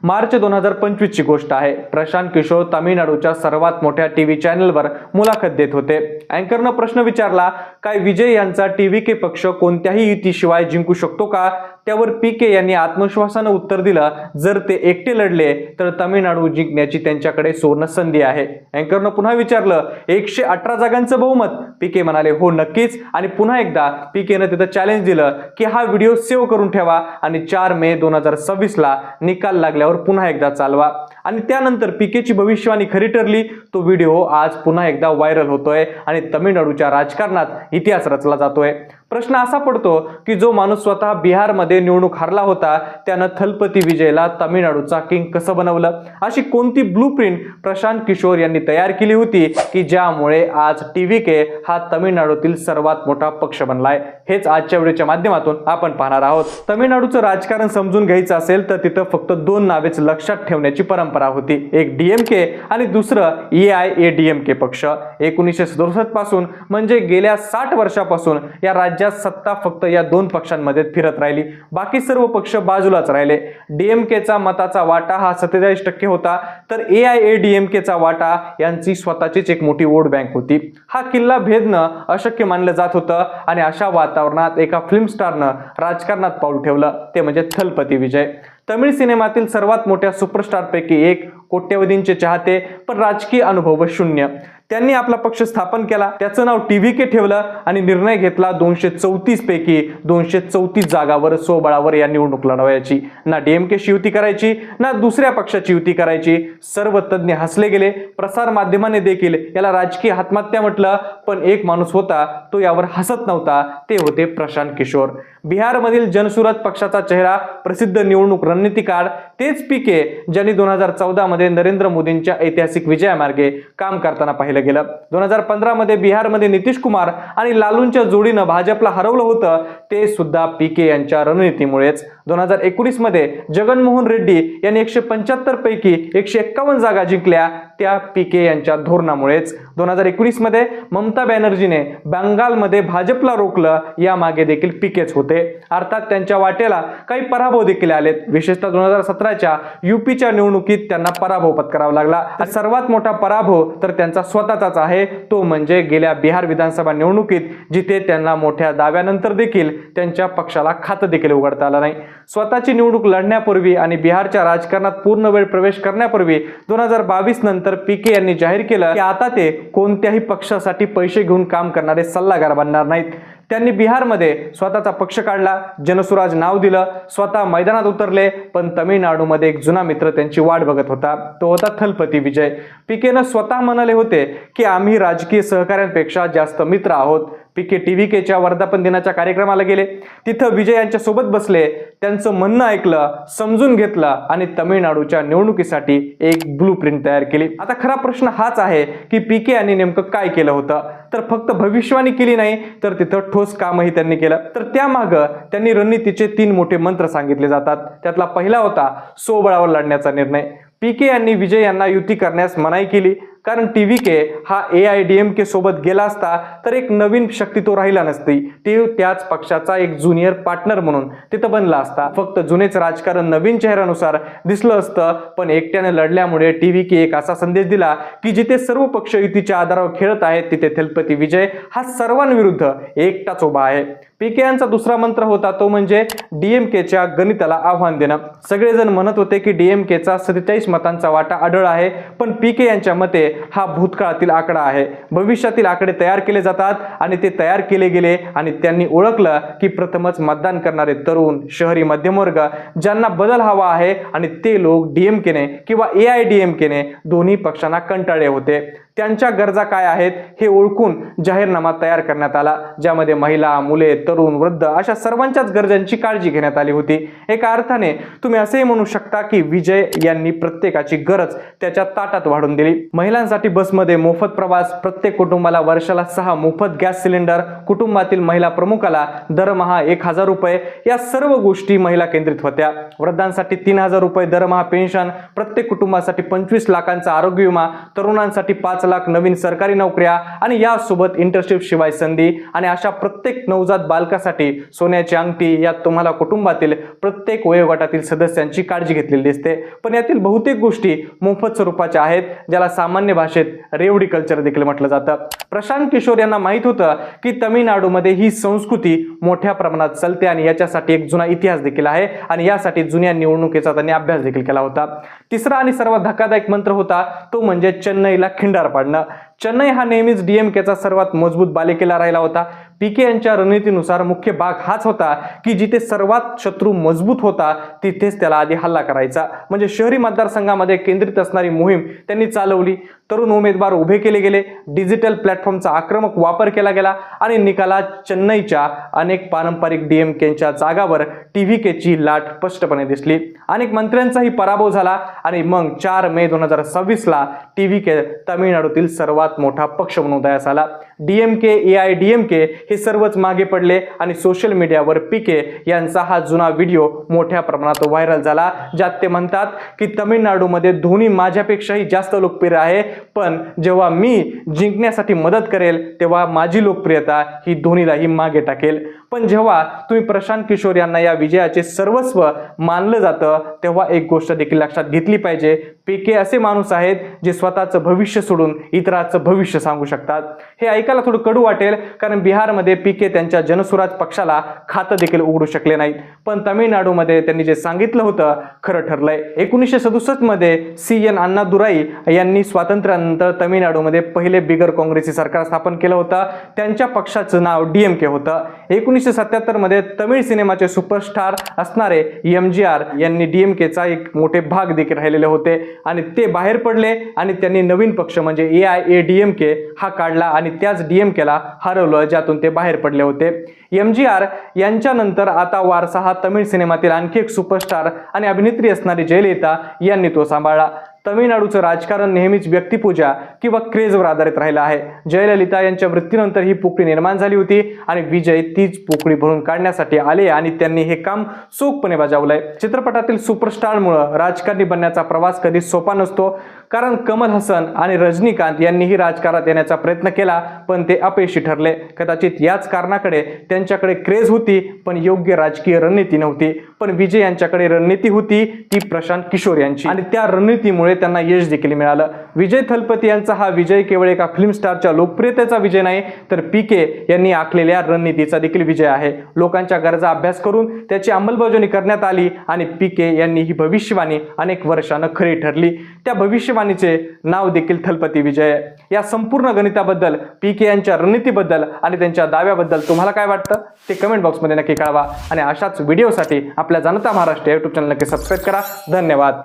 मार्च 2025 ची गोष्ट आहे। प्रशांत किशोर तामिळनाडूच्या सर्वात मोठ्या टीव्ही चॅनलवर मुलाखत देत होते। अँकरनं प्रश्न विचारला, काय विजय यांचा टीव्हीके पक्ष कोणत्याही युतीशिवाय जिंकू शकतो का? त्यावर पीके यांनी आत्मविश्वासानं उत्तर दिलं, जर ते एकटे लढले तर तामिळनाडू जिंकण्याची त्यांच्याकडे सुवर्ण संधी आहे। अँकरनं पुन्हा विचारलं, 118 जागांचं बहुमत? पीके म्हणाले, हो नक्कीच। आणि पुन्हा एकदा पीकेनं तिथं चॅलेंज दिलं की हा व्हिडिओ सेव्ह करून ठेवा आणि 4 मे 2026 ला निकाल लागल्यावर पुन्हा एकदा चालवा। आणि त्यानंतर पीकेची भविष्यवाणी खरी ठरली। तो व्हिडिओ आज पुन्हा एकदा व्हायरल होतोय आणि तामिळनाडूच्या राजकारणात इतिहास रचला जातोय। प्रश्न असा पडतो की जो माणूस स्वतः बिहारमध्ये निवडणूक हारला होता त्यानं थलपती विजयला तामिळनाडूचा किंग कसं बनवलं? अशी कोणती ब्लूप्रिंट प्रशांत किशोर यांनी तयार केली होती की ज्यामुळे आज टीव्हीके हा तामिळनाडूतील सर्वात मोठा पक्ष बनलाय? हेच आजच्या व्हिडिओच्या माध्यमातून आपण पाहणार आहोत। तामिळनाडूचं राजकारण समजून घ्यायचं असेल तर तिथं फक्त 2 नावेच लक्षात ठेवण्याची परंपरा होती, एक डीएमके आणि दुसरं एआयएडीएमके पक्ष। 1967 पासून म्हणजे गेल्या 60 वर्षापासून या राज्यात सत्ता फक्त या 2 पक्षांमध्ये फिरत राहिली, बाकी सर्व पक्ष बाजूलाच राहिले। डीएमकेचा मताचा वाटा हा 47% होता, तर एआयएडीएमकेचा वाटा यांची स्वतःचीच एक मोठी वोट बँक होती। हा किल्ला भेदणं अशक्य मानलं जात होतं आणि अशा वातावरणात एका फिल्म स्टारनं राजकारणात पाऊल ठेवलं, ते म्हणजे थलपती विजय। तमिळ सिनेमातील सर्वात मोठ्या सुपरस्टारपैकी एक, कोट्यवधींचे चाहते पण राजकीय अनुभव शून्य। त्यांनी आपला पक्ष स्थापन केला, त्याचं नाव टीव्हीके ठेवलं आणि निर्णय घेतला 234 पैकी 234 जागावर स्वबळावर या निवडणूक लढवायची। ना डीएमकेशी युती करायची ना दुसऱ्या पक्षाची युती करायची। सर्व तज्ञ हसले गेले, प्रसार माध्यमाने देखील याला राजकीय आत्महत्या म्हटलं, पण एक माणूस होता तो यावर हसत नव्हता, ते होते प्रशांत किशोर। बिहारमधील जनसुराज पक्षाचा चेहरा, प्रसिद्ध निवडणूक रणनीतिकार, तेच पीके ज्यांनी 2014 मध्ये नरेंद्र मोदींच्या ऐतिहासिक विजयामार्गे काम करताना पाहिलं गेलं। 2015 मध्ये बिहारमध्ये नितीश कुमार आणि लालूंच्या जोडीनं भाजपला हरवलं होतं, ते सुद्धा पीके यांच्या रणनीतीमुळेच। 2019 मध्ये जगनमोहन रेड्डी यांनी 175 पैकी 151 जागा जिंकल्या, त्या पीके यांच्या धोरणामुळेच। 2019 मध्ये ममता बॅनर्जीने बंगालमध्ये भाजपला रोखलं, यामागे देखील पीकेच होते। अर्थात त्यांच्या वाटेला काही पराभव देखील आलेत, विशेषतः 2017च्या यूपीच्या निवडणुकीत त्यांना पराभव पत्करावा लागला। सर्वात मोठा पराभव तर त्यांचा स्वतःचाच आहे, तो म्हणजे गेल्या बिहार विधानसभा निवडणुकीत, जिथे त्यांना मोठ्या दाव्यानंतर देखील त्यांच्या पक्षाला खातं देखील उघडता आलं नाही। स्वतःची निवडणूक लढण्यापूर्वी आणि बिहारच्या राजकारणात पूर्ण वेळ प्रवेश करण्यापूर्वी 2022 नंतर पीके यांनी जाहीर केलं की आता ते कोणत्याही पक्षासाठी पैसे घेऊन काम करणारे सल्लागार बनणार नाहीत। त्यांनी बिहारमध्ये स्वतःचा पक्ष काढला, जनसुराज नाव दिलं, स्वतः मैदानात उतरले, पण तामिळनाडूमध्ये एक जुना मित्र त्यांची वाट बघत होता, तो होता थलपती विजय। पीकेनं स्वतः म्हणाले होते की आम्ही राजकीय सहकाऱ्यांपेक्षा जास्त मित्र आहोत। पीके टीव्हीकेच्या वर्धापन दिनाच्या कार्यक्रमाला गेले, तिथं विजय यांच्या सोबत बसले, त्यांचं म्हणणं ऐकलं, समजून घेतलं आणि तामिळनाडूच्या निवडणुकीसाठी एक ब्लूप्रिंट तयार केली। आता खरा प्रश्न हाच आहे की पीके यांनी नेमकं काय केलं होतं? तर फक्त भविष्यवाणी केली नाही, तर तिथं ठोस कामही त्यांनी केलं। तर त्यामागं त्यांनी रणनीतीचे 3 मोठे मंत्र सांगितले जातात। त्यातला पहिला होता स्वबळावर लढण्याचा निर्णय। पीके यांनी विजय यांना युती करण्यास मनाई केली, कारण टीव्हीके हा एआयडीएमके सोबत गेला असता तर एक नवीन शक्ती तो राहिला नसती, ते त्याच पक्षाचा एक ज्युनियर पार्टनर म्हणून तिथं बनला असता। फक्त जुनेच राजकारण नवीन चेहऱ्यानुसार दिसलं असतं, पण एकट्याने लढल्यामुळे टीव्हीके एक असा संदेश दिला की जिथे सर्व पक्ष युतीच्या आधारावर खेळत आहेत, तिथे थलपती विजय हा सर्वांविरुद्ध एकटाच उभा आहे। पीके यांचा दुसरा मंत्र होता तो म्हणजे डीएमकेच्या गणिताला आव्हान देणं। सगळेजण म्हणत होते की डीएमकेचा 47 मतांचा वाटा आढळ आहे, पण पीके यांच्या मते हा भूतकाळातील आकडा आहे। भविष्यातील आकडे तयार केले जातात आणि ते तयार केले गेले आणि त्यांनी ओळखलं की प्रथमच मतदान करणारे तरुण, शहरी मध्यमवर्ग ज्यांना बदल हवा आहे आणि ते लोक डीएमकेने किंवा एआयडीएमकेने दोन्ही पक्षांना कंटाळले होते। त्यांच्या गरजा काय आहेत हे ओळखून जाहीरनामा तयार करण्यात आला, ज्यामध्ये महिला, मुले, तरुण, वृद्ध अशा सर्वांच्याच गरजांची काळजी घेण्यात आली होती। एका अर्थाने तुम्ही असेही म्हणू शकता की विजय यांनी प्रत्येकाची गरज त्याच्या ताटात वाढून दिली। महिलांसाठी बसमध्ये मोफत प्रवास, प्रत्येक कुटुंबाला वर्षाला 6 मोफत गॅस सिलेंडर, कुटुंबातील महिला प्रमुखाला दरमहा 1000 रुपये, या सर्व गोष्टी महिला केंद्रित होत्या। वृद्धांसाठी 3000 रुपये दरमहा पेन्शन, प्रत्येक कुटुंबासाठी 25 लाखांचा आरोग्य विमा, तरुणांसाठी 5 लाख नवीन सरकारी नोकऱ्या आणि यासोबत इंटर्नशिप शिवाय संधी, आणि अशा प्रत्येक नवजात बाल मालकासाठी सोन्याची अंगठी यात तुम्हाला कुटुंबातील प्रत्येक वयोगटातील सदस्यांची काळजी घेतलेली दिसते. पण यातील बहुतेक गोष्टी मोफत स्वरूपाच्या आहेत, ज्याला सामान्य भाषेत रेवडी कल्चर देखील म्हटलं जातं. प्रशांत किशोर यांना माहित होतं की तामिळनाडूमध्ये ही संस्कृती मोठ्या प्रमाणात चालते आणि याच्यासाठी एक जुना इतिहास देखील आहे आणि यासाठी जुन्या निवडणुकीचा त्यांनी अभ्यास देखील केला होता. तिसरा आणि सर्वात धक्कादायक मंत्र होता तो म्हणजे चेन्नईला खिंडार पाडणं. चेन्नई हा नेहमीच डीएमकेचा सर्वात मजबूत बालेकिल्ला राहिला होता. पीके यांच्या रणनीतीनुसार मुख्य भाग हाच होता की जिथे सर्वात शत्रू मजबूत होता तिथेच त्याला आधी हल्ला करायचा. म्हणजे शहरी मतदारसंघामध्ये केंद्रित असणारी मोहीम त्यांनी चालवली. तरुण उमेदवार उभे केले गेले, डिजिटल प्लॅटफॉर्मचा आक्रमक वापर केला गेला आणि निकालात चेन्नईच्या अनेक पारंपरिक डीएमकेच्या जागावर टीव्हीकेची लाट स्पष्टपणे दिसली. अनेक मंत्र्यांचाही पराभव झाला आणि मग 4 मे 2026 टीव्हीके तामिळनाडूतील सर्वात मोठा पक्ष म्हणून उदयास आला. डीएमके, एआयडीएमके हे सर्वच मागे पडले आणि सोशल मीडियावर पीके यांचा हा जुना व्हिडिओ मोठ्या प्रमाणात व्हायरल झाला, ज्यात ते म्हणतात की तामिळनाडूमध्ये धोनी माझ्यापेक्षाही जास्त लोकप्रिय आहे, पण जेव्हा मी जिंकण्यासाठी मदत करेल तेव्हा माझी लोकप्रियता ही धोनीलाही मागे टाकेल. पण जेव्हा तुम्ही प्रशांत किशोर यांना या विजयाचे सर्वस्व मानलं जातं तेव्हा एक गोष्ट देखील लक्षात घेतली पाहिजे. पीके असे माणूस आहेत जे स्वतःचं भविष्य सोडून इतरांचं भविष्य सांगू शकतात. हे ऐकायला थोडं कडू वाटेल, कारण बिहारमध्ये पीके त्यांच्या जनसुराज पक्षाला खातं देखील उघडू शकले नाहीत, पण तामिळनाडूमध्ये त्यांनी जे सांगितलं होतं खरं ठरलंय. 1967 मध्ये CN अण्णादुराई यांनी स्वातंत्र्यानंतर तामिळनाडूमध्ये पहिले बिगर काँग्रेसी सरकार स्थापन केलं होतं. त्यांच्या पक्षाचं नाव डीएमके होतं. 1977 मध्ये तमिळ सिनेमाचे सुपरस्टार असणारे MGR यांनी डीएमकेचा एक मोठे भाग देखील राहिलेले होते आणि ते बाहेर पडले आणि त्यांनी नवीन पक्ष म्हणजे AIADMK हा काढला आणि त्याच डीएमकेला हरवलं, ज्यातून ते बाहेर पडले होते. MGR यांच्यानंतर आता वारसा हा तमिळ सिनेमातील आणखी एक सुपरस्टार आणि अभिनेत्री असणारी जयललिता यांनी तो सांभाळला. तामिळनाडूचं राजकारण नेहमीच व्यक्तिपूजा किंवा क्रेजवर आधारित राहिलं आहे. जयललिता यांच्या मृत्यूनंतर ही पोकळी निर्माण झाली होती आणि विजय तीच पोकळी भरून काढण्यासाठी आले आणि त्यांनी हे काम चोखपणे बजावलंय. चित्रपटातील सुपरस्टारमुळे राजकारणी बनण्याचा प्रवास कधी सोपा नसतो, कारण कमल हसन आणि रजनीकांत यांनीही राजकारणात येण्याचा प्रयत्न केला पण ते अपयशी ठरले. कदाचित याच कारणाकडे त्यांच्याकडे क्रेज होती पण योग्य राजकीय रणनीती नव्हती. पण विजय यांच्याकडे रणनीती होती, ती प्रशांत किशोर यांची, आणि त्या रणनीतीमुळे त्यांना यश देखील मिळालं. विजय थलपती यांचा हा विजय केवळ एका फिल्म स्टारच्या लोकप्रियतेचा विजय नाही, तर पीके यांनी आखलेल्या रणनीतीचा देखील विजय आहे. लोकांच्या गरजा अभ्यास करून त्याची अंमलबजावणी करण्यात आली आणि पीके यांनी ही भविष्यवाणी अनेक वर्षांनं खरी ठरली. त्या भविष्यवाणीचे नाव देखील थलपती विजय आहे. या संपूर्ण गणिताबद्दल, पीके यांच्या रणनीतीबद्दल आणि त्यांच्या दाव्याबद्दल तुम्हाला काय वाटतं ते कमेंट बॉक्समध्ये नक्की कळवा आणि अशाच व्हिडिओसाठी आपल्या जनता महाराष्ट्र YouTube चॅनल नक्की सबस्क्राईब करा. धन्यवाद.